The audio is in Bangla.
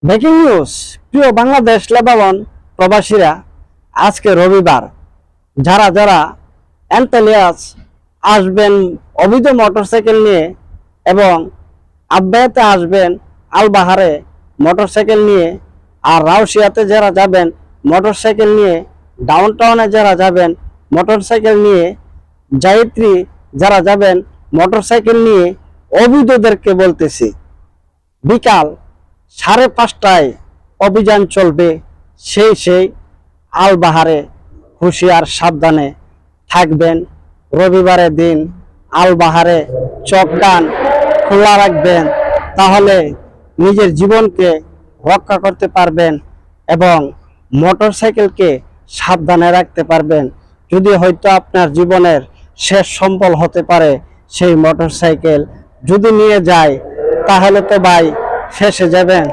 Breaking news. প্রিয় বাংলাদেশ লেবানন প্রবাসীরা, আজকে রবিবার যারা যারা অ্যান্টালিয়াস আসবেন অবৈধ মোটরসাইকেল নিয়ে এবং আব্বায়াতে আসবেন আলবাহারে মোটরসাইকেল নিয়ে, আর রাউশিয়াতে যারা যাবেন মোটরসাইকেল নিয়ে, ডাউন টাউনে যারা যাবেন মোটরসাইকেল নিয়ে, জায়ত্রী যারা যাবেন মোটরসাইকেল নিয়ে, অবৈধদেরকে বলতেছি বিকাল 5:30টায় অভিযান চলবে। সেই আলবাহারে হুঁশিয়ার সাবধানে থাকবেন। রবিবারের দিন আলবাহারে চোখ কান খোলা রাখবেন, তাহলে নিজের জীবনকে রক্ষা করতে পারবেন এবং মোটরসাইকেলকে সাবধানে রাখতে পারবেন। যদি হয়তো আপনার জীবনের শেষ সম্বল হতে পারে সেই মোটরসাইকেল যদি নিয়ে যায়, তাহলে তো ভাই ফেঁসে যাবেন।